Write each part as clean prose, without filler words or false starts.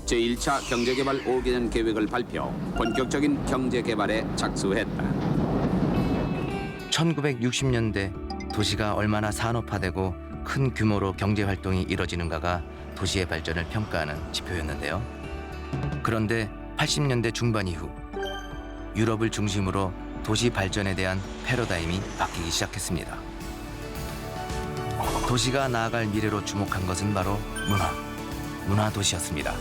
제1차 경제개발 5개년 계획을 발표, 본격적인 경제개발에 착수했다. 1960년대 도시가 얼마나 산업화되고 큰 규모로 경제활동이 이뤄지는가가 도시의 발전을 평가하는 지표였는데요. 그런데 80년대 중반 이후 유럽을 중심으로 도시 발전에 대한 패러다임이 바뀌기 시작했습니다. 도시가 나아갈 미래로 주목한 것은 바로 문화 도시였습니다.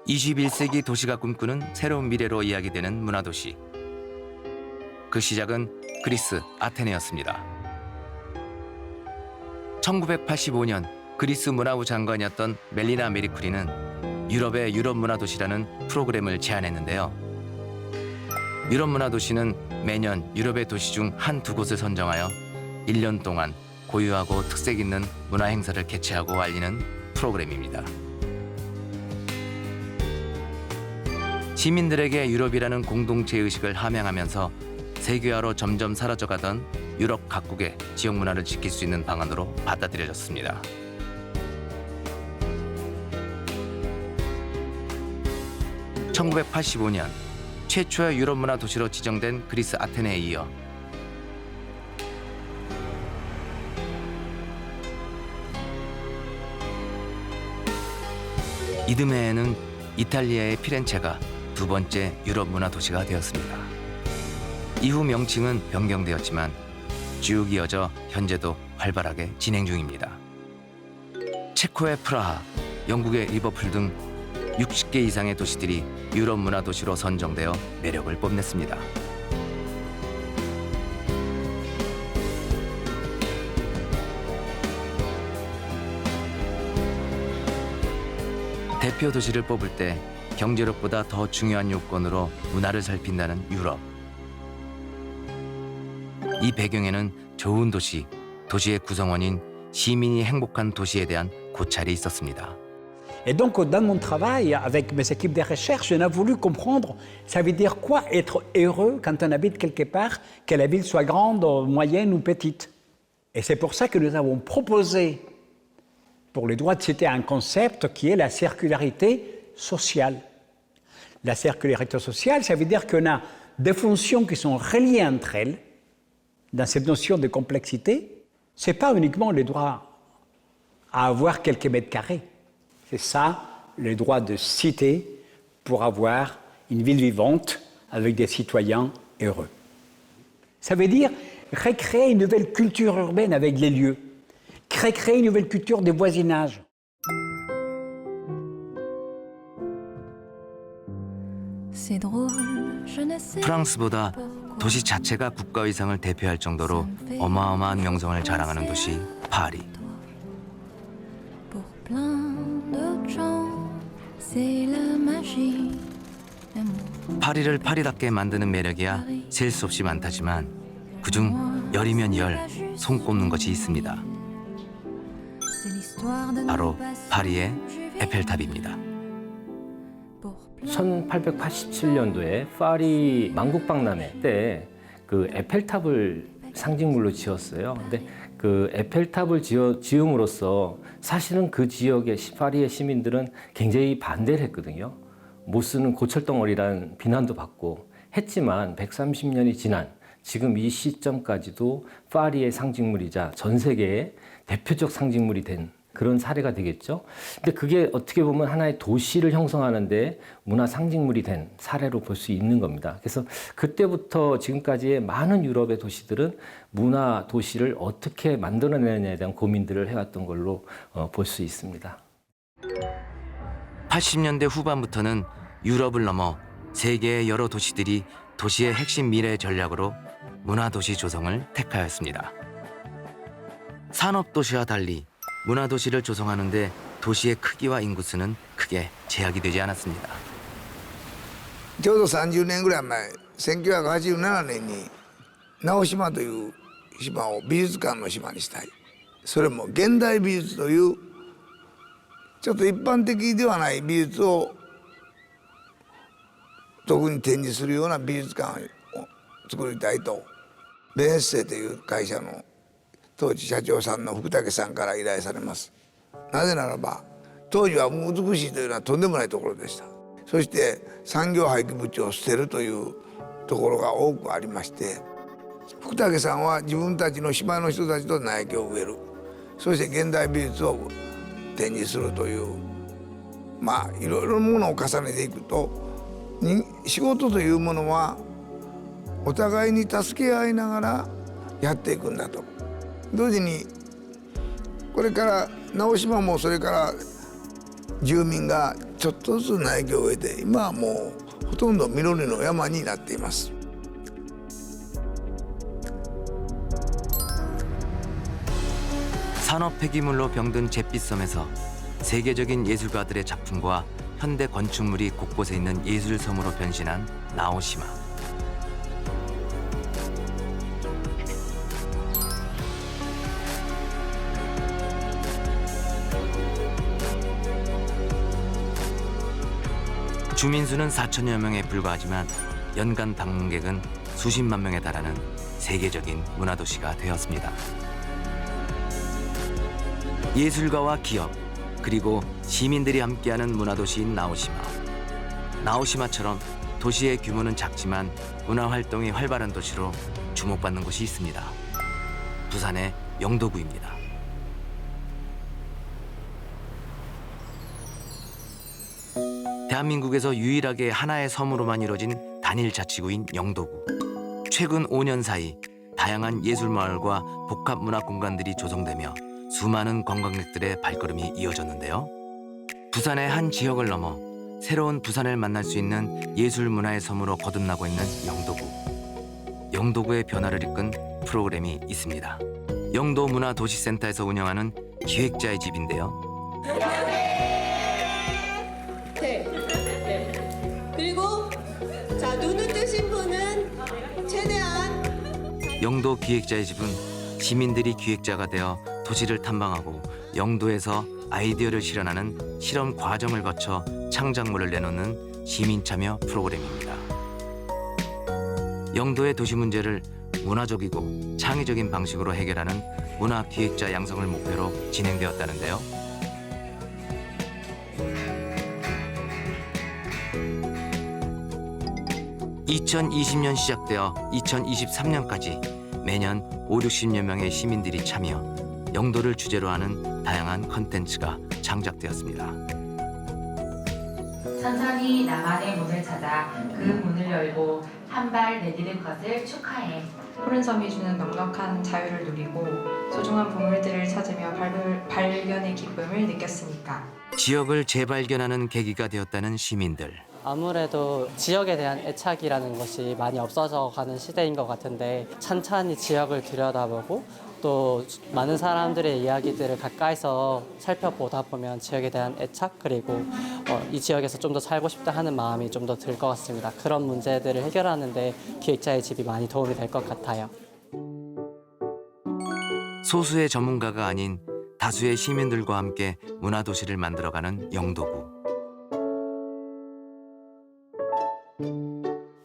(21세기) 도시가 꿈꾸는 새로운 미래로 이야기되는 문화도시. 그 시작은 그리스 아테네였습니다. 1985년 그리스 문화부 장관이었던 멜리나 메리쿠리는 유럽의 유럽 문화도시라는 프로그램을 제안했는데요. 유럽 문화도시는 매년 유럽의 도시 중 한두 곳을 선정하여 1년 동안 고유하고 특색 있는 문화 행사를 개최하고 알리는 프로그램입니다. 시민들에게 유럽이라는 공동체 의식을 함양하면서 세계화로 점점 사라져가던 유럽 각국의 지역 문화를 지킬 수 있는 방안으로 받아들여졌습니다. (1985년) 최초의 유럽 문화 도시로 지정된 그리스 아테네에 이어 이듬해에는 이탈리아의 피렌체가 두 번째 유럽 문화 도시가 되었습니다. 이후 명칭은 변경되었지만 쭉 이어져 현재도 활발하게 진행 중입니다. 체코의 프라하, 영국의 리버풀 등 60개 이상의 도시들이 유럽 문화 도시로 선정되어 매력을 뽐냈습니다. 대표 도시를 뽑을 때 경제력보다 더 중요한 요건으로 문화를 살핀다는 유럽. 이 배경에는 좋은 도시, 도시의 구성원인 시민이 행복한 도시에 대한 고찰이 있었습니다. Et donc, dans mon travail, avec mes équipes de recherche, on a voulu comprendre, ça veut dire quoi être heureux quand on habite quelque part, que la ville soit grande, moyenne ou petite. Et c'est pour ça que nous avons proposé pour les droits de cité un concept qui est la circularité sociale. La circularité sociale, ça veut dire qu'on a des fonctions qui sont reliées entre elles. Dans cette notion de complexité, ce n'est pas uniquement le droit à avoir quelques mètres carrés. C'est ça, le droit de cité pour avoir une ville vivante avec des citoyens heureux. Ça veut dire recréer une nouvelle culture urbaine avec les lieux, créer une nouvelle culture de voisinage. 프랑스보다 도시 자체가 국가위상을 대표할 정도로 어마어마한 명성을 자랑하는 도시 파리. 파리를 파리답게 만드는 매력이야 셀 수 없이 많다지만 그중 열이면 열 손꼽는 것이 있습니다. 바로 파리의 에펠탑입니다. 1887년도에 파리 만국박람회 때 그 에펠탑을 상징물로 지었어요. 근데 그 에펠탑을 지음으로써 사실은 그 지역의 파리의 시민들은 굉장히 반대를 했거든요. 못 쓰는 고철덩어리라는 비난도 받고 했지만 130년이 지난 지금 이 시점까지도 파리의 상징물이자 전 세계의 대표적 상징물이 된 그런 사례가 되겠죠. 근데 그게 어떻게 보면 하나의 도시를 형성하는 데 문화 상징물이 된 사례로 볼 수 있는 겁니다. 그래서 그때부터 지금까지의 많은 유럽의 도시들은 문화 도시를 어떻게 만들어내느냐에 대한 고민들을 해왔던 걸로 볼 수 있습니다. 80년대 후반부터는 유럽을 넘어 세계의 여러 도시들이 도시의 핵심 미래 전략으로 문화도시 조성을 택하였습니다. 산업도시와 달리 문화도시를 조성하는데 도시의 크기와 인구수는 크게 제약이 되지 않았습니다. ちょうど30年ぐらい前、1987年に直島という島を美術館の島にしたい。それも現代美術というちょっと一般的ではない美術を特に展示するような美術館を作りたいとベネッセという会社の当時社長さんの福武さんから依頼されます。なぜならば当時は美しいというのはとんでもないところでした。そして産業廃棄物を捨てるというところが多くありまして、福武さんは自分たちの島の人たちと苗木を植える、そして現代美術を展示するという、まあいろいろなものを重ねていくと仕事というものはお互いに助け合いながらやっていくんだと。同時にこれから直島もそれから住民がちょっとずつ苗木を植えて、今はもうほとんど緑の山になっています。 산업 폐기물로 병든 잿빛섬에서 세계적인 예술가들의 작품과 현대 건축물이 곳곳에 있는 예술섬으로 변신한 나오시마. 주민수는 4천여 명에 불과하지만 연간 방문객은 수십만 명에 달하는 세계적인 문화도시가 되었습니다. 예술가와 기업, 그리고 시민들이 함께하는 문화도시인 나오시마. 나오시마처럼 도시의 규모는 작지만 문화활동이 활발한 도시로 주목받는 곳이 있습니다. 부산의 영도구입니다. 대한민국에서 유일하게 하나의 섬으로만 이루어진 단일 자치구인 영도구. 최근 5년 사이 다양한 예술마을과 복합문화공간들이 조성되며 수많은 관광객들의 발걸음이 이어졌는데요. 부산의 한 지역을 넘어 새로운 부산을 만날 수 있는 예술문화의 섬으로 거듭나고 있는 영도구. 영도구의 변화를 이끈 프로그램이 있습니다. 영도문화도시센터에서 운영하는 기획자의 집인데요. 그리고 자 눈을 뜨신 분은 최대한 영도 기획자의 집은 시민들이 기획자가 되어 도시를 탐방하고 영도에서 아이디어를 실현하는 실험 과정을 거쳐 창작물을 내놓는 시민 참여 프로그램입니다. 영도의 도시 문제를 문화적이고 창의적인 방식으로 해결하는 문화 기획자 양성을 목표로 진행되었다는데요. (2020년) 시작되어 2023년까지 매년 5, 60여 명의 시민들이 참여 영도를 주제로 하는 다양한 컨텐츠가 창작되었습니다. 천천히 나만의 문을 찾아 그 문을 열고 한 발 내디딜 것을 축하해. 푸른 섬이 주는 넉넉한 자유를 누리고 소중한 보물들을 찾으며 발견의 기쁨을 느꼈으니까. 지역을 재발견하는 계기가 되었다는 시민들. 아무래도 지역에 대한 애착이라는 것이 많이 없어져 가는 시대인 것 같은데 찬찬히 지역을 들여다보고 또 많은 사람들의 이야기들을 가까이서 살펴보다 보면 지역에 대한 애착 그리고 이 지역에서 좀 더 살고 싶다 하는 마음이 좀 더 들 것 같습니다. 그런 문제들을 해결하는 데 기획자의 집이 많이 도움이 될 것 같아요. 소수의 전문가가 아닌 다수의 시민들과 함께 문화도시를 만들어가는 영도구.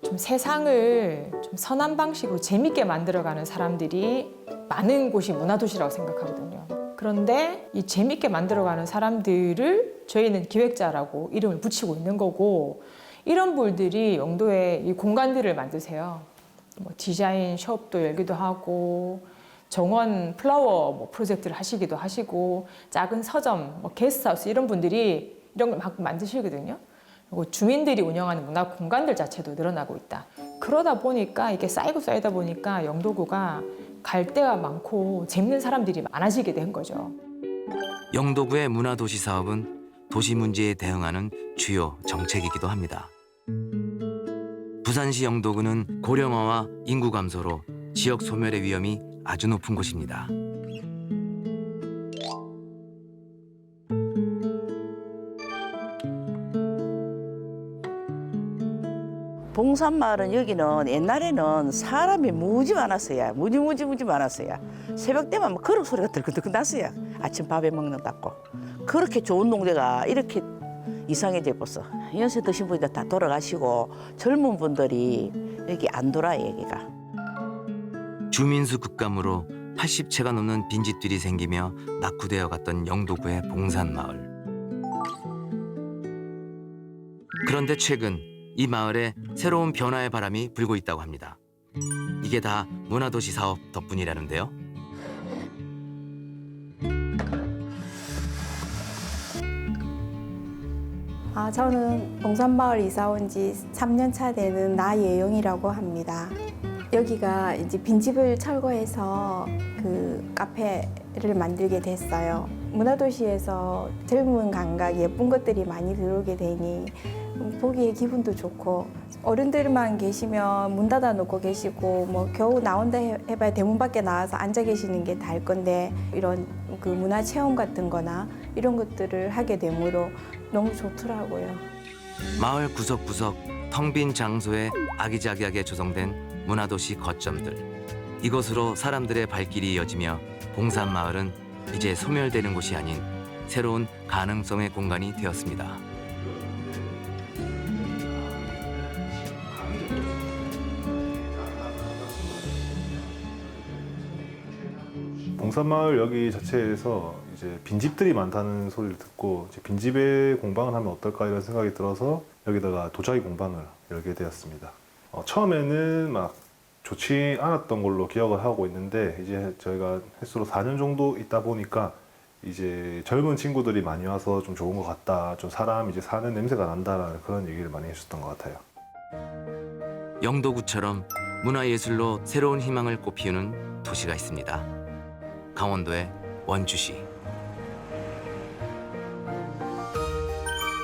좀 세상을 좀 선한 방식으로 재밌게 만들어가는 사람들이 많은 곳이 문화도시라고 생각하거든요. 그런데 이 재밌게 만들어가는 사람들을 저희는 기획자라고 이름을 붙이고 있는 거고 이런 분들이 영도에 이 공간들을 만드세요. 뭐 디자인 숍도 열기도 하고 정원 플라워 뭐 프로젝트를 하시기도 하시고 작은 서점, 뭐 게스트하우스 이런 분들이 이런 걸 막 만드시거든요. 그리고 주민들이 운영하는 문화 공간들 자체도 늘어나고 있다. 그러다 보니까 이게 쌓이다 보니까 영도구가 갈 데가 많고 재밌는 사람들이 많아지게 된 거죠. 영도구의 문화도시 사업은 도시 문제에 대응하는 주요 정책이기도 합니다. 부산시 영도구는 고령화와 인구 감소로 지역 소멸의 위험이 아주 높은 곳입니다. 봉산마을은 여기는 옛날에는 사람이 무지 많았어요. 무지 많았어요. 새벽 때만 막 거룩 소리가 들썩들썩 났어요. 아침 밥에 먹는다고. 그렇게 좋은 동네가 이렇게 이상해져 있었어. 연세 드신 분들 다 돌아가시고 젊은 분들이 여기 안 돌아요, 여기가. 주민수 급감으로 80채가 넘는 빈집들이 생기며 낙후되어 갔던 영도구의 봉산마을. 그런데 최근 이 마을에 새로운 변화의 바람이 불고 있다고 합니다. 이게 다 문화도시 사업 덕분이라는데요. 저는 봉산마을 이사 온 지 3년 차 되는 나예영이라고 합니다. 여기가 이제 빈집을 철거해서 그 카페를 만들게 됐어요. 문화도시에서 젊은 감각, 예쁜 것들이 많이 들어오게 되니 보기에 기분도 좋고, 어른들만 계시면 문 닫아 놓고 계시고 뭐 겨우 나온다 해봐야 대문 밖에 나와서 앉아 계시는 게 다일 건데, 이런 그 문화 체험 같은 거나 이런 것들을 하게 되므로 너무 좋더라고요. 마을 구석구석 텅 빈 장소에 아기자기하게 조성된 문화도시 거점들. 이곳으로 사람들의 발길이 이어지며 봉산마을은 이제 소멸되는 곳이 아닌 새로운 가능성의 공간이 되었습니다. 봉산마을 여기 자체에서 이제 빈집들이 많다는 소리를 듣고 이제 빈집에 공방을 하면 어떨까 이런 생각이 들어서 여기다가 도자기 공방을 열게 되었습니다. 처음에는 막 좋지 않았던 걸로 기억을 하고 있는데, 이제 저희가 횟수로 4년 정도 있다 보니까 이제 젊은 친구들이 많이 와서 좀 좋은 것 같다, 좀 사람 이제 사는 냄새가 난다라는 그런 얘기를 많이 해주셨던 것 같아요. 영도구처럼 문화예술로 새로운 희망을 꽃피우는 도시가 있습니다. 강원도의 원주시.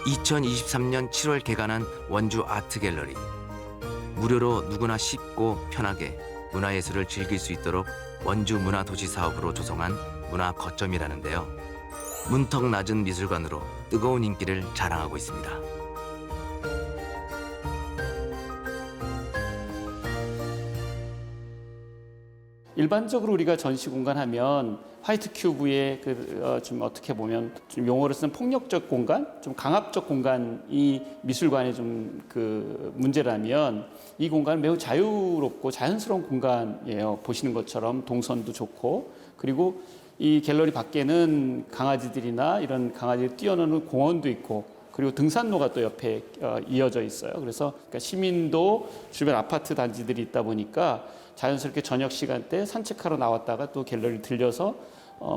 2023년 7월 개관한 원주 아트갤러리. 무료로 누구나 쉽고 편하게 문화예술을 즐길 수 있도록 원주 문화도시 사업으로 조성한 문화 거점이라는데요. 문턱 낮은 미술관으로 뜨거운 인기를 자랑하고 있습니다. 일반적으로 우리가 전시 공간 하면 화이트 큐브의 좀 어떻게 보면 좀 용어로 쓰는 폭력적 공간, 좀 강압적 공간이 미술관의 좀 그 문제라면, 이 공간은 매우 자유롭고 자연스러운 공간이에요. 보시는 것처럼 동선도 좋고, 그리고 이 갤러리 밖에는 강아지들이나 이런 강아지를 뛰어노는 공원도 있고, 그리고 등산로가 또 옆에 이어져 있어요. 그래서 그러니까 시민도 주변 아파트 단지들이 있다 보니까 자연스럽게 저녁 시간대 산책하러 나왔다가 또 갤러리 들려서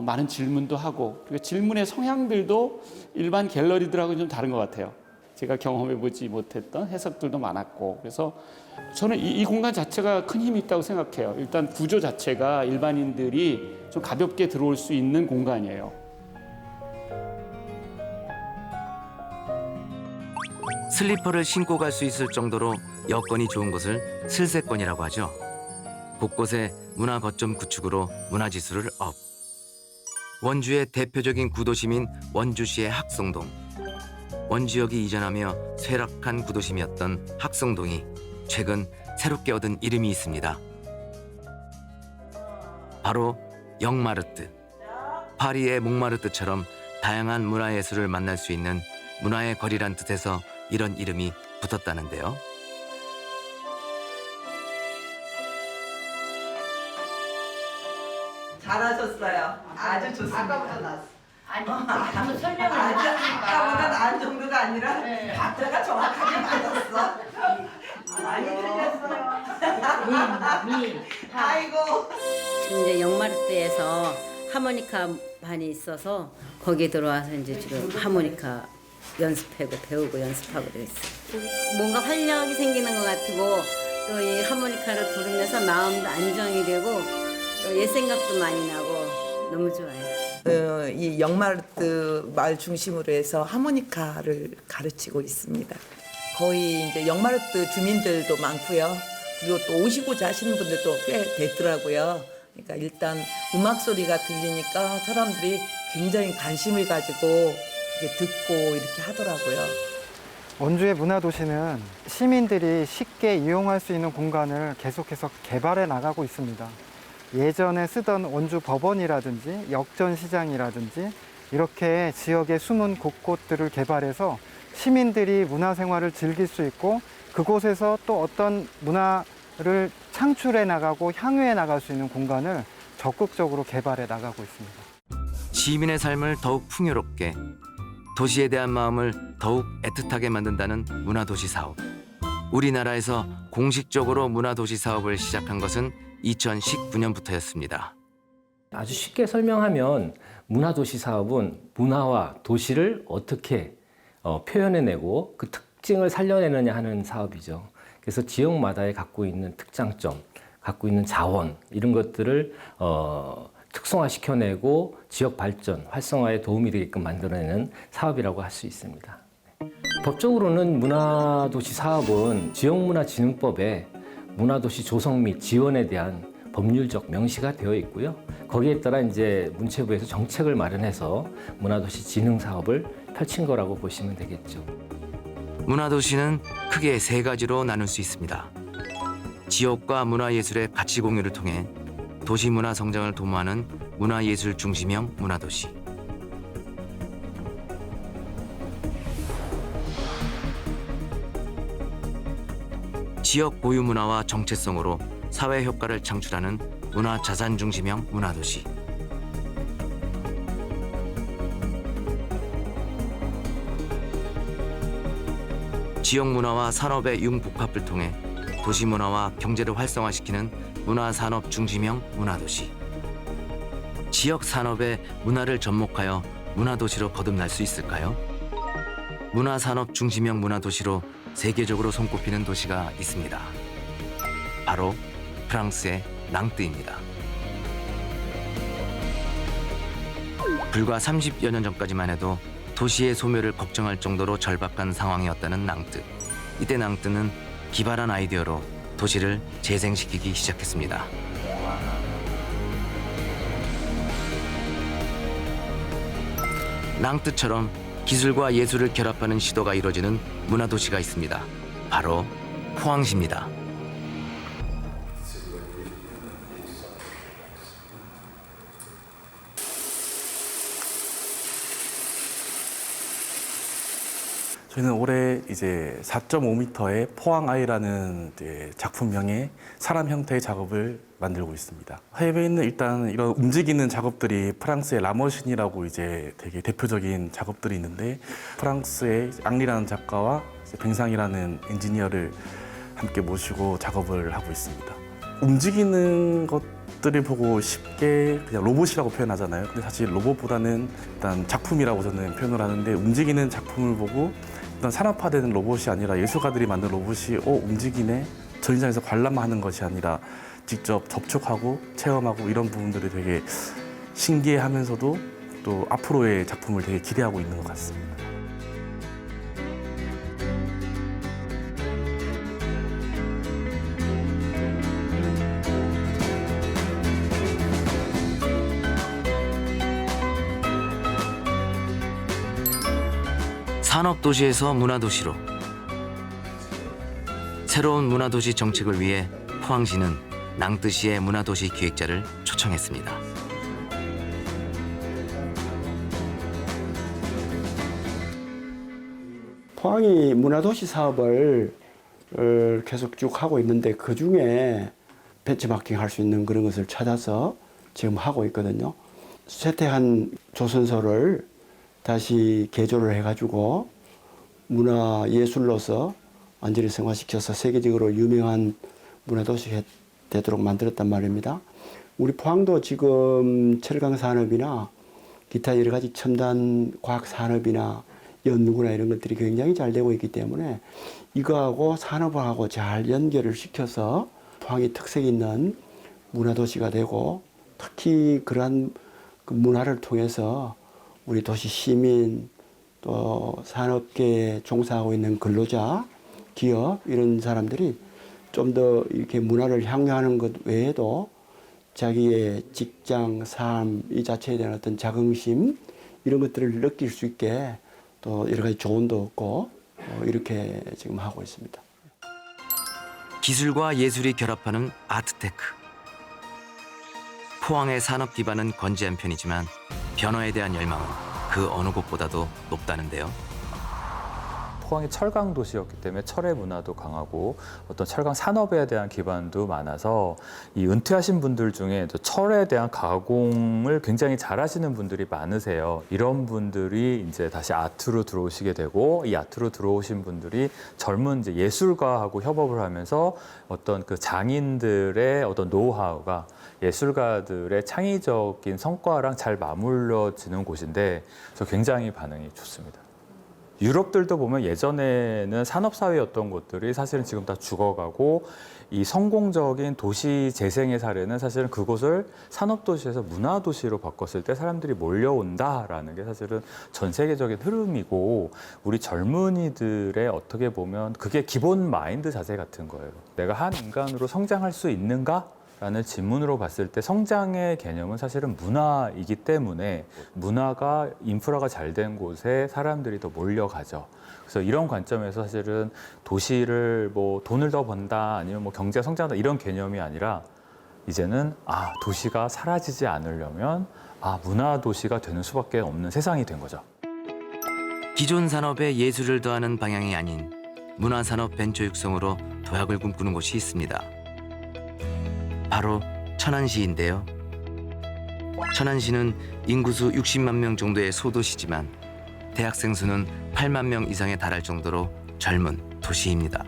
많은 질문도 하고, 그리고 질문의 성향들도 일반 갤러리들하고는 좀 다른 것 같아요. 제가 경험해보지 못했던 해석들도 많았고, 그래서 저는 이 공간 자체가 큰 힘이 있다고 생각해요. 일단 구조 자체가 일반인들이 좀 가볍게 들어올 수 있는 공간이에요. 슬리퍼를 신고 갈 수 있을 정도로 여건이 좋은 곳을 슬세권이라고 하죠. 곳곳에 문화 거점 구축으로 문화지수를 업. 원주의 대표적인 구도심인 원주시의 학성동. 원주역이 이전하며 쇠락한 구도심이었던 학성동이 최근 새롭게 얻은 이름이 있습니다. 바로 영마르트. 파리의 몽마르트처럼 다양한 문화예술을 만날 수 있는 문화의 거리란 뜻에서 이런 이름이 붙었다는데요. 잘하셨어요. 아주 좋습니다. 아까보다 낫어. 아니, 한번 설명을 아까보다 나은 정도가 아니라 네. 박자가 정확하게 맞았어. 많이 틀렸어요. 아이고. 지금 이제 영마르트에서 하모니카 반이 있어서 거기에 들어와서 이제 지금 하모니카 연습하고 배우고 연습하고 되어 있어요. 뭔가 활력이 생기는 것 같고, 또 이 하모니카를 부르면서 마음도 안정이 되고, 또 옛 생각도 많이 나고 너무 좋아요. 이 영마르트 마을 중심으로 해서 하모니카를 가르치고 있습니다. 거의 이제 영마르트 주민들도 많고요. 그리고 또 오시고자 하시는 분들도 꽤 되더라고요. 그러니까 일단 음악 소리가 들리니까 사람들이 굉장히 관심을 가지고 이렇게 듣고 이렇게 하더라고요. 원주의 문화도시는 시민들이 쉽게 이용할 수 있는 공간을 계속해서 개발해 나가고 있습니다. 예전에 쓰던 원주 법원이라든지 역전시장이라든지 이렇게 지역의 숨은 곳곳들을 개발해서 시민들이 문화생활을 즐길 수 있고 그곳에서 또 어떤 문화를 창출해 나가고 향유해 나갈 수 있는 공간을 적극적으로 개발해 나가고 있습니다. 시민의 삶을 더욱 풍요롭게, 도시에 대한 마음을 더욱 애틋하게 만든다는 문화도시 사업. 우리나라에서 공식적으로 문화도시 사업을 시작한 것은 2019년부터였습니다. 아주 쉽게 설명하면 문화도시 사업은 문화와 도시를 어떻게 표현해내고 그 특징을 살려내느냐 하는 사업이죠. 그래서 지역마다에 갖고 있는 특장점, 갖고 있는 자원 이런 것들을 특성화시켜내고 지역 발전, 활성화에 도움이 되게끔 만들어내는 사업이라고 할 수 있습니다. 법적으로는 문화도시 사업은 지역문화진흥법에 문화도시 조성 및 지원에 대한 법률적 명시가 되어 있고요. 거기에 따라 이제 문체부에서 정책을 마련해서 문화도시 진흥 사업을 펼친 거라고 보시면 되겠죠. 문화도시는 크게 3가지로 나눌 수 있습니다. 지역과 문화예술의 가치 공유를 통해 도시 문화 성장을 도모하는 문화예술 중심형 문화도시. 지역 고유 문화와 정체성으로 사회 효과를 창출하는 문화 자산 중심형 문화도시. 지역 문화와 산업의 융복합을 통해 도시 문화와 경제를 활성화시키는 문화산업 중심형 문화도시. 지역 산업의 문화를 접목하여 문화도시로 거듭날 수 있을까요? 문화산업 중심형 문화도시로 세계적으로 손꼽히는 도시가 있습니다. 바로 프랑스의 낭뜨입니다. 불과 30여 년 전까지만 해도 도시의 소멸을 걱정할 정도로 절박한 상황이었다는 낭뜨. 이때 낭뜨는 기발한 아이디어로 도시를 재생시키기 시작했습니다. 낭뜨처럼 기술과 예술을 결합하는 시도가 이루어지는 문화도시가 있습니다. 바로 포항시입니다. 저희는 올해 이제 4.5m의 포항아이라는 작품명의 사람 형태의 작업을 만들고 있습니다. 해외에는 일단 이런 움직이는 작업들이 프랑스의 라머신이라고 이제 되게 대표적인 작업들이 있는데 프랑스의 앙리라는 작가와 뱅상이라는 엔지니어를 함께 모시고 작업을 하고 있습니다. 움직이는 것들을 보고 쉽게 그냥 로봇이라고 표현하잖아요. 근데 사실 로봇보다는 일단 작품이라고 저는 표현을 하는데 움직이는 작품을 보고 일단 산업화되는 로봇이 아니라 예술가들이 만든 로봇이 움직이네? 전시장에서 관람하는 것이 아니라 직접 접촉하고 체험하고 이런 부분들이 되게 신기해하면서도 또 앞으로의 작품을 되게 기대하고 있는 것 같습니다. 산업도시에서 문화도시로. 새로운 문화도시 정책을 위해 포항시는 낭뜨시의 문화도시 기획자를 초청했습니다. 포항이 문화도시 사업을 계속 쭉 하고 있는데 그중에 벤치마킹 할 수 있는 그런 것을 찾아서 지금 하고 있거든요. 쇠퇴한 조선소를 다시 개조를 해가지고 문화예술로서 완전히 승화시켜서 세계적으로 유명한 문화도시가 되도록 만들었단 말입니다. 우리 포항도 지금 철강 산업이나 기타 여러 가지 첨단 과학 산업이나 연구나 이런 것들이 굉장히 잘 되고 있기 때문에 이거하고 산업화하고 잘 연결을 시켜서 포항이 특색 있는 문화도시가 되고 특히 그러한 그 문화를 통해서 우리 도시 시민 또 산업계에 종사하고 있는 근로자, 기업 이런 사람들이 좀 더 이렇게 문화를 향유하는 것 외에도 자기의 직장, 삶 이 자체에 대한 어떤 자긍심 이런 것들을 느낄 수 있게 또 여러 가지 조언도 얻고 이렇게 지금 하고 있습니다. 기술과 예술이 결합하는 아트테크. 포항의 산업 기반은 건재한 편이지만 변화에 대한 열망은 그 어느 곳보다도 높다는데요. 포항이 철강 도시였기 때문에 철의 문화도 강하고 어떤 철강 산업에 대한 기반도 많아서 이 은퇴하신 분들 중에 또 철에 대한 가공을 굉장히 잘하시는 분들이 많으세요. 이런 분들이 이제 다시 아트로 들어오시게 되고 이 아트로 들어오신 분들이 젊은 이제 예술가하고 협업을 하면서 어떤 그 장인들의 어떤 노하우가 예술가들의 창의적인 성과랑 잘 맞물려지는 곳인데 저 굉장히 반응이 좋습니다. 유럽들도 보면 예전에는 산업사회였던 곳들이 사실은 지금 다 죽어가고 이 성공적인 도시 재생의 사례는 사실은 그곳을 산업도시에서 문화도시로 바꿨을 때 사람들이 몰려온다라는 게 사실은 전 세계적인 흐름이고 우리 젊은이들의 어떻게 보면 그게 기본 마인드 자세 같은 거예요. 내가 한 인간으로 성장할 수 있는가? 라는 질문으로 봤을 때 성장의 개념은 사실은 문화이기 때문에 문화가 인프라가 잘 된 곳에 사람들이 더 몰려가죠. 그래서 이런 관점에서 사실은 도시를 뭐 돈을 더 번다 아니면 뭐 경제 성장한다 이런 개념이 아니라 이제는 도시가 사라지지 않으려면 문화 도시가 되는 수밖에 없는 세상이 된 거죠. 기존 산업에 예술을 더하는 방향이 아닌 문화산업 벤처 육성으로 도약을 꿈꾸는 곳이 있습니다. 바로 천안시인데요. 천안시는 인구수 60만 명 정도의 소도시지만 대학생 수는 8만 명 이상에 달할 정도로 젊은 도시입니다.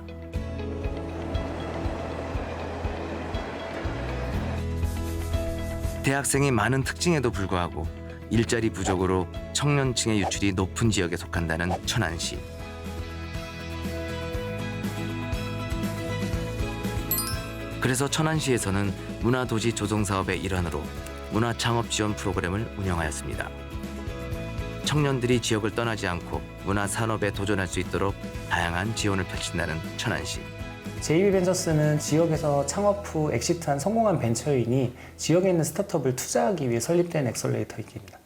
대학생이 많은 특징에도 불구하고 일자리 부족으로 청년층의 유출이 높은 지역에 속한다는 천안시. 그래서 천안시에서는 문화도시 조성사업의 일환으로 문화창업지원 프로그램을 운영하였습니다. 청년들이 지역을 떠나지 않고 문화산업에 도전할 수 있도록 다양한 지원을 펼친다는 천안시. JB벤처스는 지역에서 창업 후 엑시트한 성공한 벤처인이 지역에 있는 스타트업을 투자하기 위해 설립된 엑셀레이터입니다.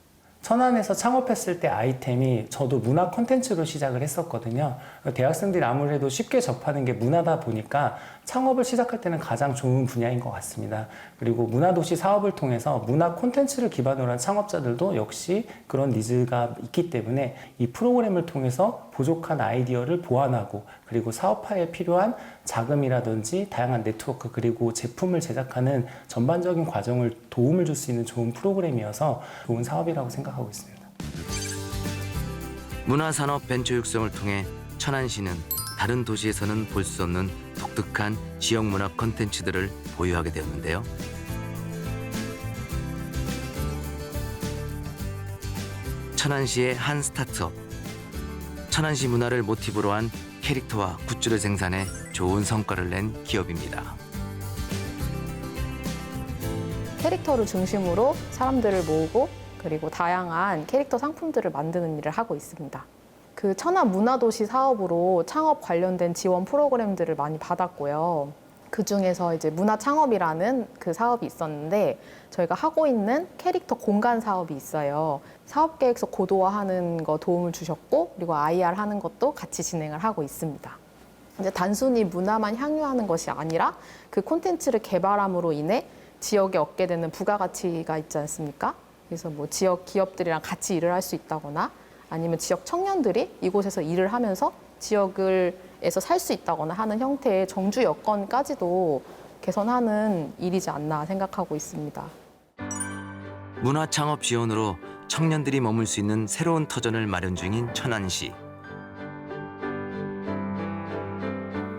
천안에서 창업했을 때 아이템이 저도 문화 콘텐츠로 시작을 했었거든요. 대학생들이 아무래도 쉽게 접하는 게 문화다 보니까 창업을 시작할 때는 가장 좋은 분야인 것 같습니다. 그리고 문화도시 사업을 통해서 문화 콘텐츠를 기반으로 한 창업자들도 역시 그런 니즈가 있기 때문에 이 프로그램을 통해서 부족한 아이디어를 보완하고 그리고 사업화에 필요한 자금이라든지 다양한 네트워크 그리고 제품을 제작하는 전반적인 과정을 도움을 줄 수 있는 좋은 프로그램이어서 좋은 사업이라고 생각하고 있습니다. 문화산업 벤처 육성을 통해 천안시는 다른 도시에서는 볼 수 없는 독특한 지역 문화 콘텐츠들을 보유하게 되었는데요. 천안시의 한 스타트업. 천안시 문화를 모티브로 한 캐릭터와 굿즈를 생산해 좋은 성과를 낸 기업입니다. 캐릭터를 중심으로 사람들을 모으고 그리고 다양한 캐릭터 상품들을 만드는 일을 하고 있습니다. 그 천안 문화도시 사업으로 창업 관련된 지원 프로그램들을 많이 받았고요. 그 중에서 이제 문화창업이라는 그 사업이 있었는데 저희가 하고 있는 캐릭터 공간 사업이 있어요. 사업계획서 고도화하는 거 도움을 주셨고 그리고 IR 하는 것도 같이 진행을 하고 있습니다. 이제 단순히 문화만 향유하는 것이 아니라 그 콘텐츠를 개발함으로 인해 지역에 얻게 되는 부가가치가 있지 않습니까? 그래서 뭐 지역 기업들이랑 같이 일을 할 수 있다거나 아니면 지역 청년들이 이곳에서 일을 하면서 지역에서 살 수 있다거나 하는 형태의 정주 여건까지도 개선하는 일이지 않나 생각하고 있습니다. 문화창업 지원으로 청년들이 머물 수 있는 새로운 터전을 마련 중인 천안시.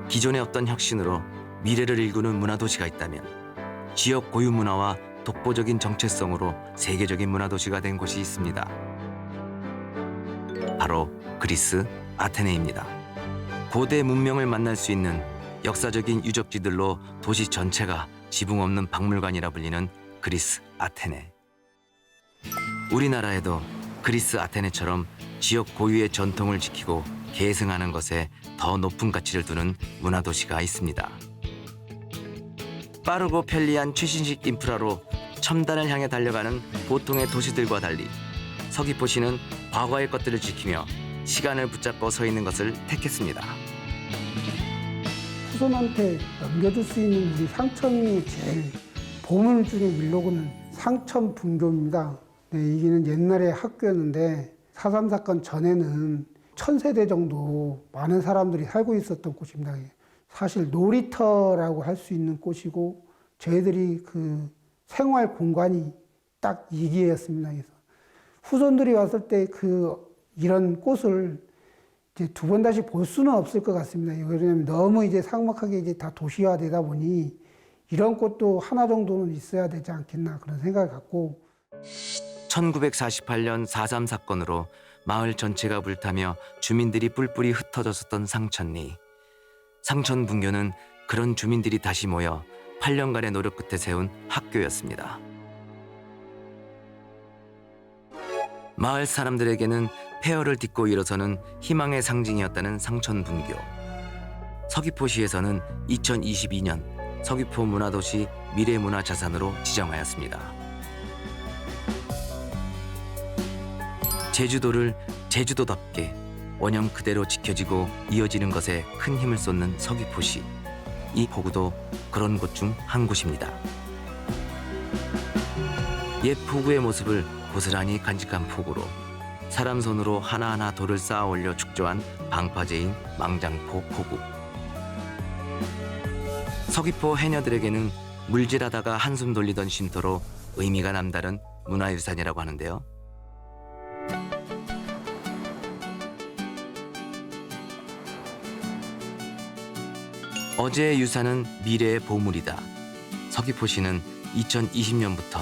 기존의 없던 혁신으로 미래를 일구는 문화도시가 있다면 지역 고유 문화와 독보적인 정체성으로 세계적인 문화도시가 된 곳이 있습니다. 바로 그리스 아테네입니다. 고대 문명을 만날 수 있는 역사적인 유적지들로 도시 전체가 지붕 없는 박물관이라 불리는 그리스 아테네. 우리나라에도 그리스 아테네처럼 지역 고유의 전통을 지키고 계승하는 것에 더 높은 가치를 두는 문화도시가 있습니다. 빠르고 편리한 최신식 인프라로 첨단을 향해 달려가는 보통의 도시들과 달리 서귀포시는 과거의 것들을 지키며 시간을 붙잡고 서 있는 것을 택했습니다. 후손한테 넘겨줄 수 있는 우리 상천이 제일 보물 중에 일록은 상천분교입니다. 네, 이게는 옛날에 학교였는데 4.3 사건 전에는 1000세대 정도 많은 사람들이 살고 있었던 곳입니다. 사실 놀이터라고 할 수 있는 곳이고 저희들이 그 생활 공간이 딱 이기였습니다. 그래서 후손들이 왔을 때 이런 꽃을 이제 두 번 다시 볼 수는 없을 것 같습니다. 왜냐하면 너무 이제 삭막하게 이제 다 도시화되다 보니 이런 꽃도 하나 정도는 있어야 되지 않겠나 그런 생각을 갖고 1948년 4.3 사건으로 마을 전체가 불타며 주민들이 뿔뿔이 흩어졌었던 상천리. 상천분교는 그런 주민들이 다시 모여 8년간의 노력 끝에 세운 학교였습니다. 마을 사람들에게는 폐허를 딛고 일어서는 희망의 상징이었다는 상천분교. 서귀포시에서는 2022년 서귀포 문화도시 미래문화자산으로 지정하였습니다. 제주도를 제주도답게 원형 그대로 지켜지고 이어지는 것에 큰 힘을 쏟는 서귀포시. 이 포구도 그런 곳 중 한 곳입니다. 옛 포구의 모습을 고스란히 간직한 포구로 사람 손으로 하나하나 돌을 쌓아 올려 축조한 방파제인 망장포 포구. 서귀포 해녀들에게는 물질하다가 한숨 돌리던 쉼터로 의미가 남다른 문화유산이라고 하는데요. 어제의 유산은 미래의 보물이다. 서귀포시는 2020년부터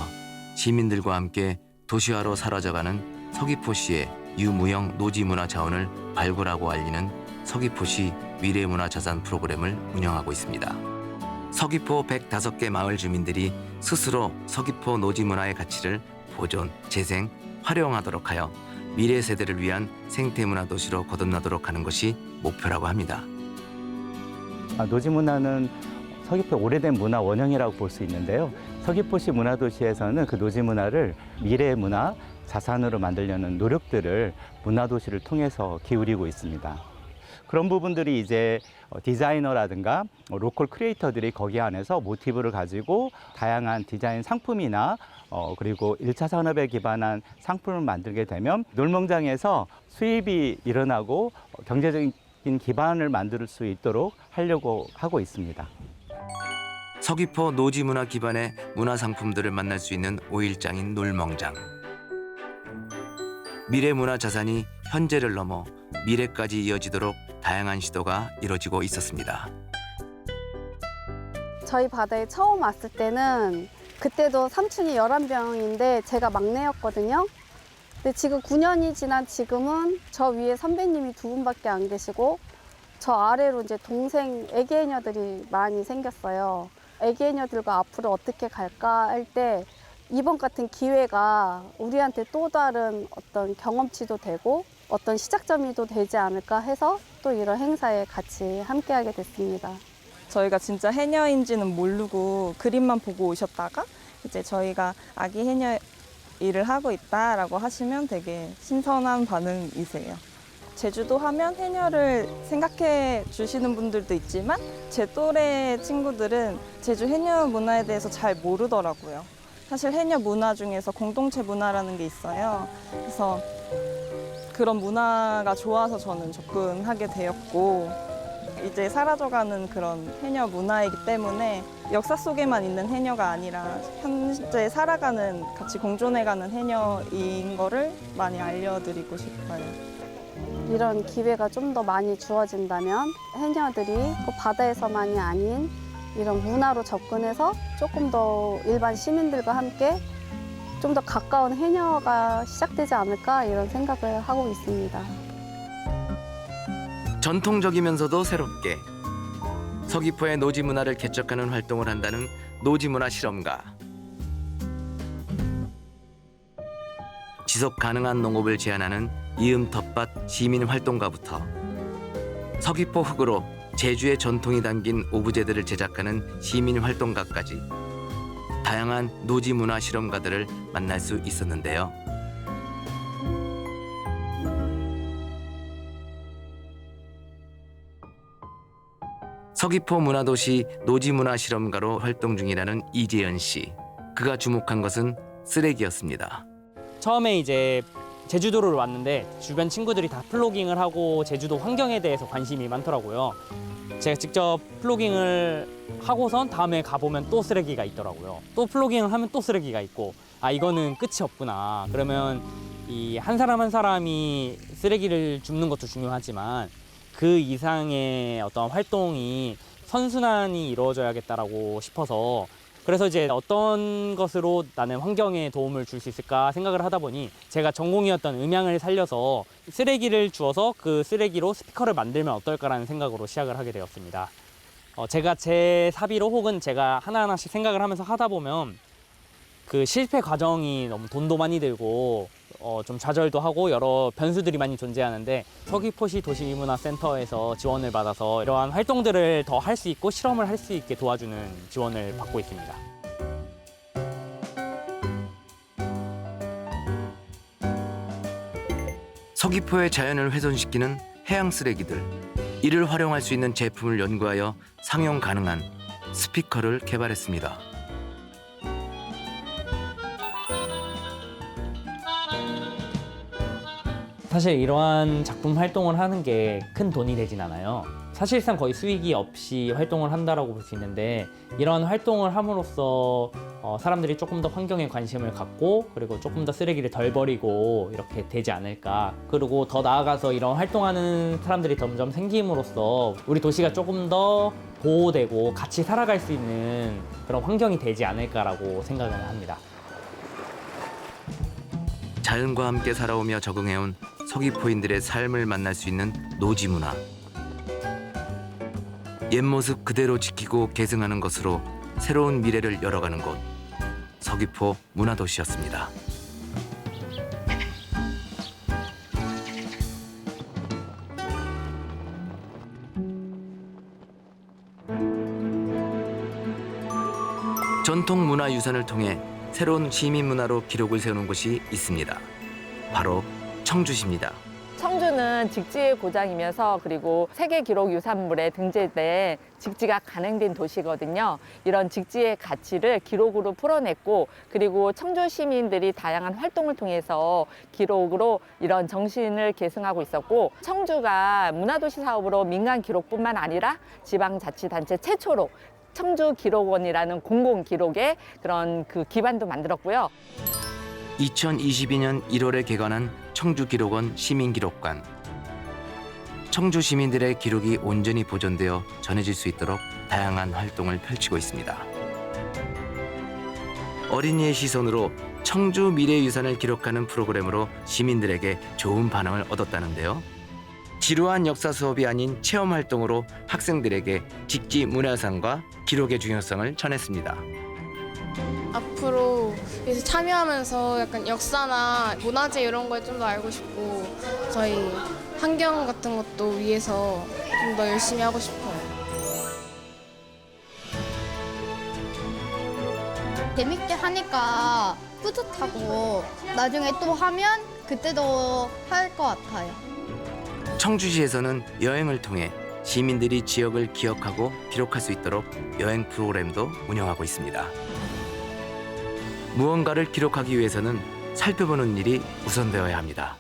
시민들과 함께 도시화로 사라져가는 서귀포시의 유무형 노지문화 자원을 발굴하고 알리는 서귀포시 미래문화자산 프로그램을 운영하고 있습니다. 서귀포 105개 마을 주민들이 스스로 서귀포 노지문화의 가치를 보존, 재생, 활용하도록 하여 미래 세대를 위한 생태문화 도시로 거듭나도록 하는 것이 목표라고 합니다. 노지문화는 서귀포의 오래된 문화 원형이라고 볼 수 있는데요. 서귀포시 문화도시에서는 그 노지문화를 미래의 문화 자산으로 만들려는 노력들을 문화도시를 통해서 기울이고 있습니다. 그런 부분들이 이제 디자이너라든가 로컬 크리에이터들이 거기 안에서 모티브를 가지고 다양한 디자인 상품이나 그리고 1차 산업에 기반한 상품을 만들게 되면 놀멍장에서 수입이 일어나고 경제적인 기반을 만들 수 있도록 하려고 하고 있습니다. 서귀포 노지문화 기반의 문화상품들을 만날 수 있는 5일장인 놀멍장. 미래문화자산이 현재를 넘어 미래까지 이어지도록 다양한 시도가 이루어지고 있었습니다. 저희 바다에 처음 왔을 때는 그때도 삼촌이 11명인데 제가 막내였거든요. 근데 지금 9년이 지난 지금은 저 위에 선배님이 2분밖에 안 계시고 저 아래로 이제 동생 애기 해녀들이 많이 생겼어요. 애기 해녀들과 앞으로 어떻게 갈까 할 때 이번 같은 기회가 우리한테 또 다른 어떤 경험치도 되고 어떤 시작점이도 되지 않을까 해서 또 이런 행사에 같이 함께하게 됐습니다. 저희가 진짜 해녀인지는 모르고 그림만 보고 오셨다가 이제 저희가 아기 해녀 일을 하고 있다라고 하시면 되게 신선한 반응이세요. 제주도 하면 해녀를 생각해 주시는 분들도 있지만 제 또래 친구들은 제주 해녀 문화에 대해서 잘 모르더라고요. 사실 해녀 문화 중에서 공동체 문화라는 게 있어요. 그래서 그런 문화가 좋아서 저는 접근하게 되었고 이제 사라져가는 그런 해녀 문화이기 때문에 역사 속에만 있는 해녀가 아니라 현재 살아가는 같이 공존해가는 해녀인 거를 많이 알려드리고 싶어요. 이런 기회가 좀 더 많이 주어진다면 해녀들이 꼭 바다에서만이 아닌 이런 문화로 접근해서 조금 더 일반 시민들과 함께 좀 더 가까운 해녀가 시작되지 않을까 이런 생각을 하고 있습니다. 전통적이면서도 새롭게 서귀포의 노지문화를 개척하는 활동을 한다는 노지문화 실험가. 지속 가능한 농업을 제안하는 이음 텃밭 시민활동가부터 서귀포 흙으로 제주의 전통이 담긴 오브제들을 제작하는 시민활동가까지 다양한 노지문화 실험가들을 만날 수 있었는데요. 서귀포 문화도시 노지문화실험가로 활동 중이라는 이재현 씨. 그가 주목한 것은 쓰레기였습니다. 처음에 이제 제주도를 왔는데 주변 친구들이 다 플로깅을 하고 제주도 환경에 대해서 관심이 많더라고요. 제가 직접 플로깅을 하고선 다음에 가보면 또 쓰레기가 있더라고요. 또 플로깅을 하면 또 쓰레기가 있고, 아, 이거는 끝이 없구나. 그러면 이 한 사람 한 사람이 쓰레기를 줍는 것도 중요하지만 그 이상의 어떤 활동이 선순환이 이루어져야겠다라고 싶어서, 그래서 이제 어떤 것으로 나는 환경에 도움을 줄 수 있을까 생각을 하다 보니 제가 전공이었던 음향을 살려서 쓰레기를 주어서 그 쓰레기로 스피커를 만들면 어떨까라는 생각으로 시작을 하게 되었습니다. 제가 제 사비로 혹은 제가 하나하나씩 생각을 하면서 하다 보면 그 실패 과정이 너무 돈도 많이 들고 좀 좌절도 하고 여러 변수들이 많이 존재하는데, 서귀포시 도시문화센터에서 지원을 받아서 이러한 활동들을 더 할 수 있고 실험을 할 수 있게 도와주는 지원을 받고 있습니다. 서귀포의 자연을 훼손시키는 해양 쓰레기들. 이를 활용할 수 있는 제품을 연구하여 상용 가능한 스피커를 개발했습니다. 사실 이러한 작품 활동을 하는 게 큰 돈이 되진 않아요. 사실상 거의 수익이 없이 활동을 한다라고 볼 수 있는데, 이런 활동을 함으로써 사람들이 조금 더 환경에 관심을 갖고, 그리고 조금 더 쓰레기를 덜 버리고 이렇게 되지 않을까. 그리고 더 나아가서 이런 활동하는 사람들이 점점 생김으로써 우리 도시가 조금 더 보호되고 같이 살아갈 수 있는 그런 환경이 되지 않을까라고 생각을 합니다. 자연과 함께 살아오며 적응해온 서귀포인들의 삶을 만날 수 있는 노지문화. 옛 모습 그대로 지키고 계승하는 것으로 새로운 미래를 열어가는 곳, 서귀포 문화도시였습니다. 전통 문화유산을 통해 새로운 시민문화로 기록을 세우는 곳이 있습니다. 바로 청주시입니다. 청주는 직지의 고장이면서 그리고 세계기록유산물에 등재된 직지가 간행된 도시거든요. 이런 직지의 가치를 기록으로 풀어냈고, 그리고 청주 시민들이 다양한 활동을 통해서 기록으로 이런 정신을 계승하고 있었고, 청주가 문화도시 사업으로 민간 기록뿐만 아니라 지방자치단체 최초로 청주기록원이라는 공공기록의 그런 그 기반도 만들었고요. 2022년 1월에 개관한 청주기록원 시민기록관. 청주 시민들의 기록이 온전히 보존되어 전해질 수 있도록 다양한 활동을 펼치고 있습니다. 어린이의 시선으로 청주 미래유산을 기록하는 프로그램으로 시민들에게 좋은 반응을 얻었다는데요. 지루한 역사 수업이 아닌 체험 활동으로 학생들에게 직지 문화유산과 기록의 중요성을 전했습니다. 앞으로 여기서 참여하면서 약간 역사나 문화재 이런 걸 좀 더 알고 싶고, 저희 환경 같은 것도 위해서 좀 더 열심히 하고 싶어요. 재밌게 하니까 뿌듯하고 나중에 또 하면 그때도 할 것 같아요. 청주시에서는 여행을 통해 시민들이 지역을 기억하고 기록할 수 있도록 여행 프로그램도 운영하고 있습니다. 무언가를 기록하기 위해서는 살펴보는 일이 우선되어야 합니다.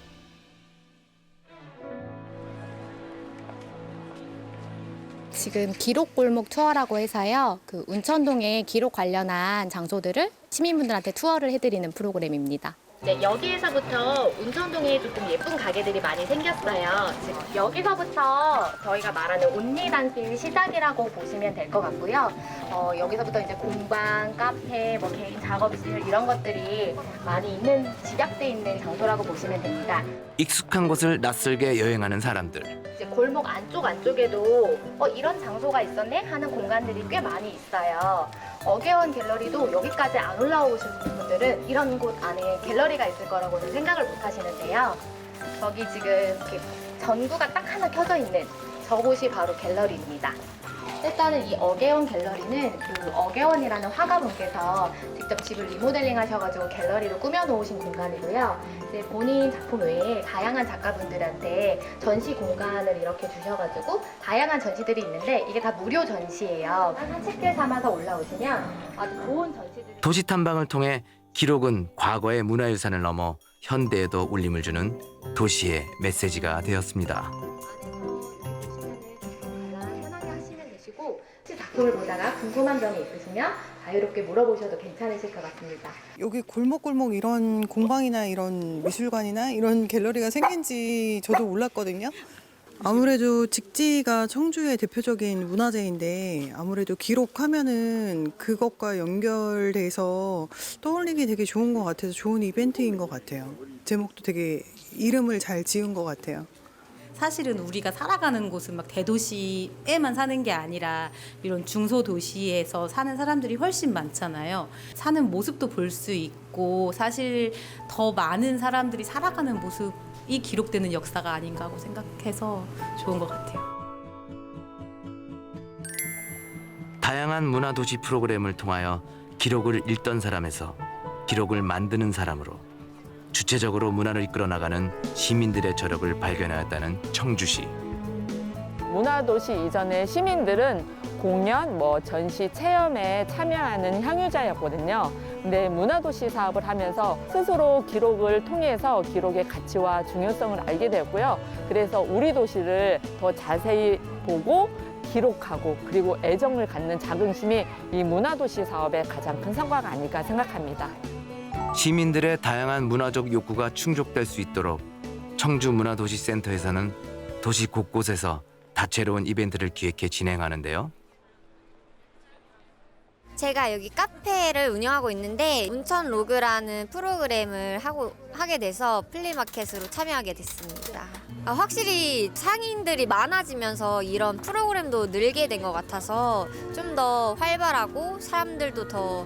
지금 기록골목 투어라고 해서요. 그 운천동의 기록 관련한 장소들을 시민분들한테 투어를 해드리는 프로그램입니다. 네, 여기에서부터 운천동에 조금 예쁜 가게들이 많이 생겼어요. 지금 여기서부터 저희가 말하는 온리단길 시작이라고 보시면 될 것 같고요. 여기서부터 이제 공방, 카페, 뭐 개인 작업실 이런 것들이 많이 있는 집약돼 있는 장소라고 보시면 됩니다. 익숙한 곳을 낯설게 여행하는 사람들. 이제 골목 안쪽에도 이런 장소가 있었네 하는 공간들이 꽤 많이 있어요. 어게원 갤러리도 여기까지 안 올라오시는 분들은 이런 곳 안에 갤러리가 있을 거라고는 생각을 못 하시는데요. 저기 지금 이렇게 전구가 딱 하나 켜져 있는 저곳이 바로 갤러리입니다. 일단은 이 어게원 갤러리는 그 어게원이라는 화가분께서 직접 집을 리모델링 하셔가지고 갤러리로 꾸며놓으신 공간이고요. 이제 본인 작품 외에 다양한 작가분들한테 전시 공간을 이렇게 주셔가지고 다양한 전시들이 있는데 이게 다 무료 전시예요. 산책길 삼아서 올라오시면 아주 좋은 전시들이 도시 탐방을 통해 기록은 과거의 문화유산을 넘어 현대에도 울림을 주는 도시의 메시지가 되었습니다. 편하게 하시면 되시고 혹시 작품을 보다가 궁금한 점이 있으시면 자유롭게 물어보셔도 괜찮으실 것 같습니다. 여기 골목골목 이런 공방이나 이런 미술관이나 이런 갤러리가 생긴지 저도 몰랐거든요. 아무래도 직지가 청주의 대표적인 문화재인데 아무래도 기록하면은 그것과 연결돼서 떠올리기 되게 좋은 것 같아서 좋은 이벤트인 것 같아요. 제목도 되게 이름을 잘 지은 것 같아요. 사실은 우리가 살아가는 곳은 막 대도시에만 사는 게 아니라 이런 중소도시에서 사는 사람들이 훨씬 많잖아요. 사는 모습도 볼 수 있고 사실 더 많은 사람들이 살아가는 모습이 기록되는 역사가 아닌가 하고 생각해서 좋은 것 같아요. 다양한 문화도시 프로그램을 통하여 기록을 읽던 사람에서 기록을 만드는 사람으로 주체적으로 문화를 이끌어 나가는 시민들의 저력을 발견하였다는 청주시. 문화도시 이전에 시민들은 공연, 전시, 체험에 참여하는 향유자였거든요. 근데 문화도시 사업을 하면서 스스로 기록을 통해서 기록의 가치와 중요성을 알게 되었고요. 그래서 우리 도시를 더 자세히 보고 기록하고 그리고 애정을 갖는 자긍심이 이 문화도시 사업의 가장 큰 성과가 아닐까 생각합니다. 시민들의 다양한 문화적 욕구가 충족될 수 있도록 청주문화도시센터에서는 도시 곳곳에서 다채로운 이벤트를 기획해 진행하는데요. 제가 여기 카페를 운영하고 있는데 운천 로그라는 프로그램을 하게 돼서 플리마켓으로 참여하게 됐습니다. 확실히 상인들이 많아지면서 이런 프로그램도 늘게 된 것 같아서 좀 더 활발하고 사람들도 더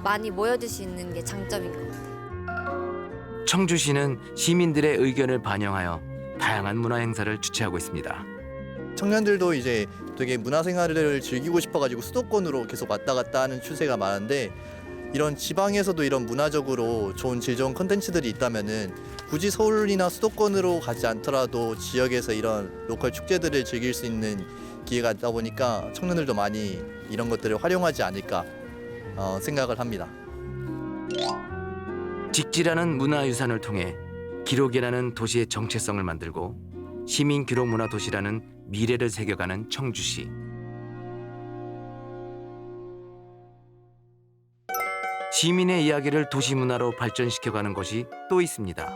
많이 모여들 수 있는 게 장점인 것 같아요. 청주시는 시민들의 의견을 반영하여 다양한 문화 행사를 주최하고 있습니다. 청년들도 이제 되게 문화생활을 즐기고 싶어가지고 수도권으로 계속 왔다 갔다 하는 추세가 많은데 이런 지방에서도 이런 문화적으로 좋은 질 좋은 컨텐츠들이 있다면은 굳이 서울이나 수도권으로 가지 않더라도 지역에서 이런 로컬 축제들을 즐길 수 있는 기회가 있다 보니까 청년들도 많이 이런 것들을 활용하지 않을까 생각을 합니다. 직지라는 문화유산을 통해 기록이라는 도시의 정체성을 만들고 시민 기록 문화 도시라는 미래를 새겨가는 청주시. 시민의 이야기를 도시 문화로 발전시켜가는 곳이 또 있습니다.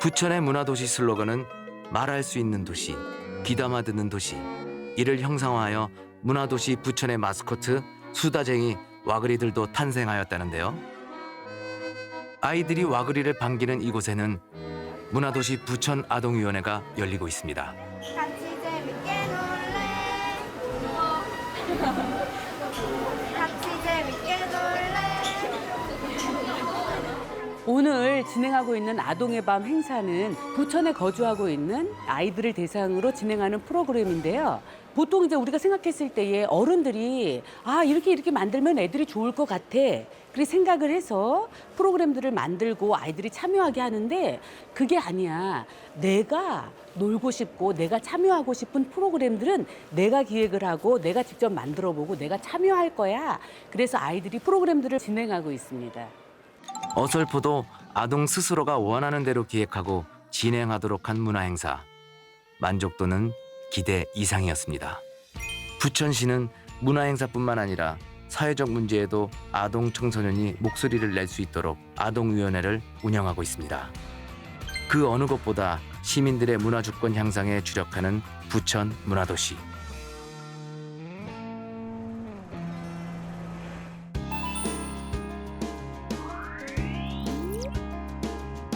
부천의 문화도시 슬로건은 말할 수 있는 도시, 귀담아 듣는 도시. 이를 형상화하여 문화도시 부천의 마스코트 수다쟁이 와그리들도 탄생하였다는데요. 아이들이 와그리를 반기는 이곳에는 문화도시 부천 아동위원회가 열리고 있습니다. 같이 재밌게 놀래. 같이 재밌게 놀래. 오늘 진행하고 있는 아동의 밤 행사는 부천에 거주하고 있는 아이들을 대상으로 진행하는 프로그램인데요. 보통 이제 우리가 생각했을 때에 어른들이 이렇게 만들면 애들이 좋을 것 같아. 그렇게 생각을 해서 프로그램들을 만들고 아이들이 참여하게 하는데 그게 아니야. 내가 놀고 싶고 내가 참여하고 싶은 프로그램들은 내가 기획을 하고 내가 직접 만들어보고 내가 참여할 거야. 그래서 아이들이 프로그램들을 진행하고 있습니다. 어설프도 아동 스스로가 원하는 대로 기획하고 진행하도록 한 문화행사. 만족도는 기대 이상이었습니다. 부천시는 문화행사뿐만 아니라 사회적 문제에도 아동 청소년이 목소리를 낼 수 있도록 아동위원회를 운영하고 있습니다. 그 어느 것보다 시민들의 문화주권 향상에 주력하는 부천 문화도시.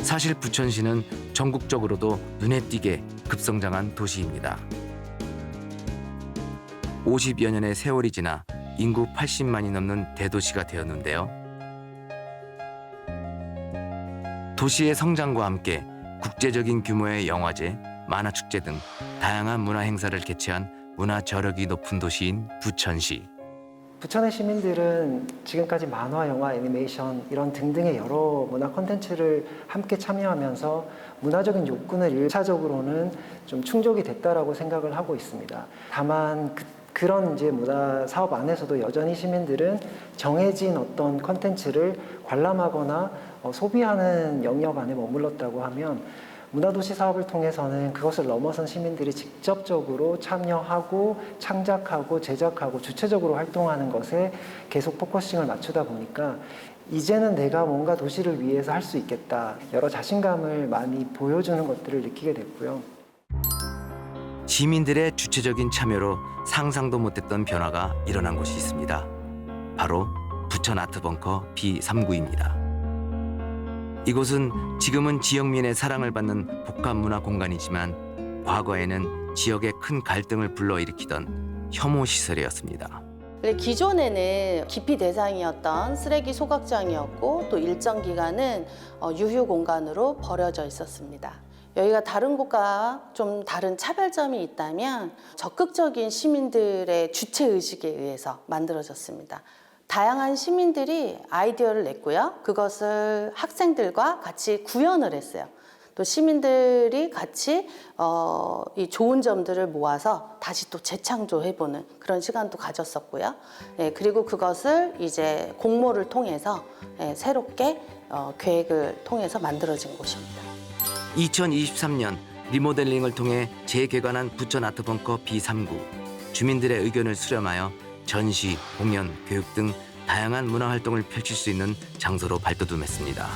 사실 부천시는 전국적으로도 눈에 띄게 급성장한 도시입니다. 50여 년의 세월이 지나 인구 80만이 넘는 대도시가 되었는데요. 도시의 성장과 함께 국제적인 규모의 영화제, 만화축제 등 다양한 문화 행사를 개최한 문화 저력이 높은 도시인 부천시. 부천의 시민들은 지금까지 만화, 영화, 애니메이션 이런 등등의 여러 문화 콘텐츠를 함께 참여하면서 문화적인 욕구는 1차적으로는 좀 충족이 됐다라고 생각을 하고 있습니다. 다만 그런 이제 문화 사업 안에서도 여전히 시민들은 정해진 어떤 콘텐츠를 관람하거나 소비하는 영역 안에 머물렀다고 하면 문화도시 사업을 통해서는 그것을 넘어선 시민들이 직접적으로 참여하고 창작하고 제작하고 주체적으로 활동하는 것에 계속 포커싱을 맞추다 보니까 이제는 내가 뭔가 도시를 위해서 할 수 있겠다. 여러 자신감을 많이 보여주는 것들을 느끼게 됐고요. 시민들의 주체적인 참여로 상상도 못했던 변화가 일어난 곳이 있습니다. 바로 부천 아트벙커 B39입니다. 이곳은 지금은 지역민의 사랑을 받는 복합문화 공간이지만 과거에는 지역의 큰 갈등을 불러일으키던 혐오 시설이었습니다. 기존에는 기피 대상이었던 쓰레기 소각장이었고 또 일정 기간은 유휴 공간으로 버려져 있었습니다. 여기가 다른 곳과 좀 다른 차별점이 있다면 적극적인 시민들의 주체의식에 의해서 만들어졌습니다. 다양한 시민들이 아이디어를 냈고요. 그것을 학생들과 같이 구현을 했어요. 또 시민들이 같이 이 좋은 점들을 모아서 다시 또 재창조해보는 그런 시간도 가졌었고요. 그리고 그것을 이제 공모를 통해서 새롭게 계획을 통해서 만들어진 곳입니다. 2023년 리모델링을 통해 재개관한 부천 아트벙커 B39. 주민들의 의견을 수렴하여 전시, 공연, 교육 등 다양한 문화활동을 펼칠 수 있는 장소로 발돋움했습니다.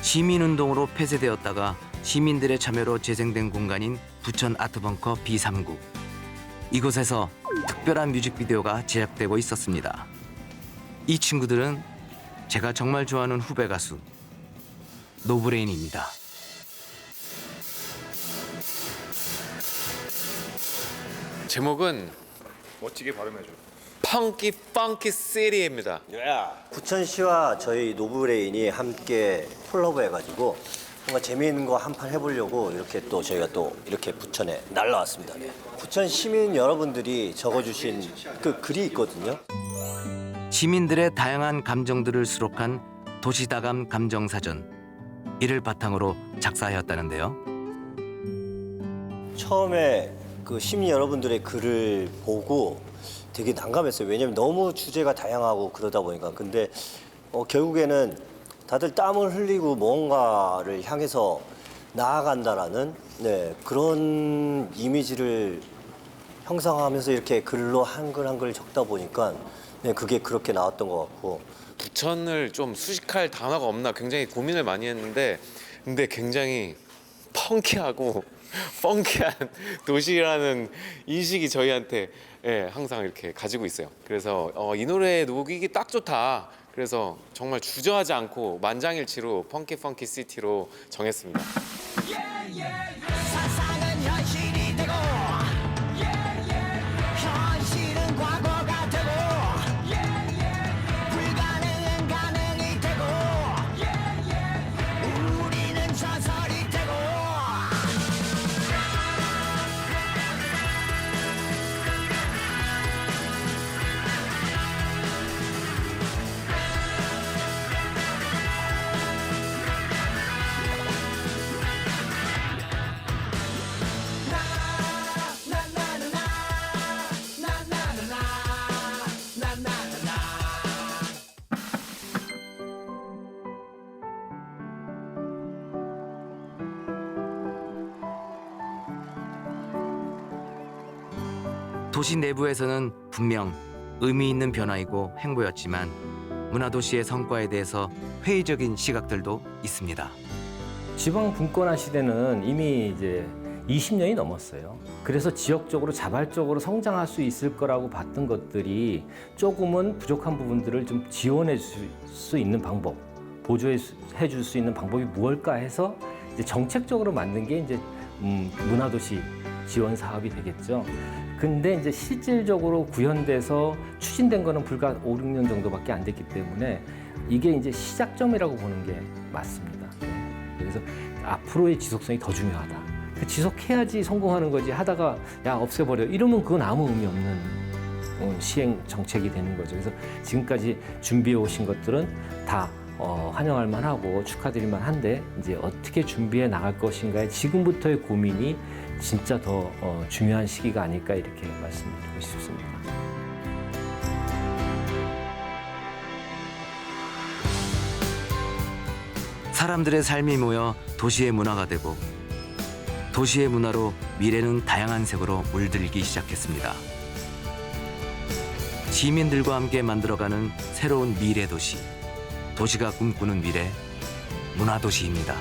시민운동으로 폐쇄되었다가 시민들의 참여로 재생된 공간인 부천 아트벙커 B39. 이곳에서 특별한 뮤직비디오가 제작되고 있었습니다. 이 친구들은 제가 정말 좋아하는 후배 가수 노브레인입니다. 제목은 멋지게 발음해줘. 펑키 펑키 시티입니다. 부천시와 저희 노브레인이 함께 콜라보 해가지고 뭔가 재미있는 거 한 판 해보려고 이렇게 또 저희가 또 이렇게 부천에 날라왔습니다. 네. 부천 시민 여러분들이 적어주신 그 글이 있거든요. 시민들의 다양한 감정들을 수록한 도시다감 감정사전. 이를 바탕으로 작사하였다는데요. 처음에 그 시민 여러분들의 글을 보고 되게 난감했어요. 왜냐면 너무 주제가 다양하고 그러다 보니까. 근데 결국에는 다들 땀을 흘리고 뭔가를 향해서 나아간다라는 그런 이미지를 형성하면서 이렇게 글로 한글 한글 적다 보니까 그게 그렇게 나왔던 것 같고. 부천을 좀 수식할 단어가 없나 굉장히 고민을 많이 했는데 근데 굉장히 펑키하고 펑키한 도시라는 인식이 저희한테 항상 이렇게 가지고 있어요. 그래서 이 노래에 녹이기 딱 좋다. 그래서 정말 주저하지 않고 만장일치로 펑키 펑키 시티로 정했습니다. 사상은 현실이 되고 현실은 과거가 되고 불가능은 가능이 되고 우리는 전설이 되고. 도시 내부에서는 분명 의미 있는 변화이고 행보였지만 문화도시의 성과에 대해서 회의적인 시각들도 있습니다. 지방 분권화 시대는 이미 이제 20년이 넘었어요. 그래서 지역적으로 자발적으로 성장할 수 있을 거라고 봤던 것들이 조금은 부족한 부분들을 좀 지원해 줄 수 있는 방법, 보조해 줄 수 있는 방법이 무엇일까 해서 이제 정책적으로 만든 게 이제 문화도시 지원 사업이 되겠죠. 근데 이제 실질적으로 구현돼서 추진된 거는 불과 5, 6년 정도밖에 안 됐기 때문에 이게 이제 시작점이라고 보는 게 맞습니다. 그래서 앞으로의 지속성이 더 중요하다. 지속해야지 성공하는 거지 하다가 야 없애버려 이러면 그건 아무 의미 없는 시행 정책이 되는 거죠. 그래서 지금까지 준비해 오신 것들은 다 환영할 만하고 축하드릴 만한데 이제 어떻게 준비해 나갈 것인가에 지금부터의 고민이 진짜 더 중요한 시기가 아닐까 이렇게 말씀드리고 싶습니다. 사람들의 삶이 모여 도시의 문화가 되고 도시의 문화로 미래는 다양한 색으로 물들기 시작했습니다. 시민들과 함께 만들어가는 새로운 미래 도시, 도시가 꿈꾸는 미래, 문화도시입니다.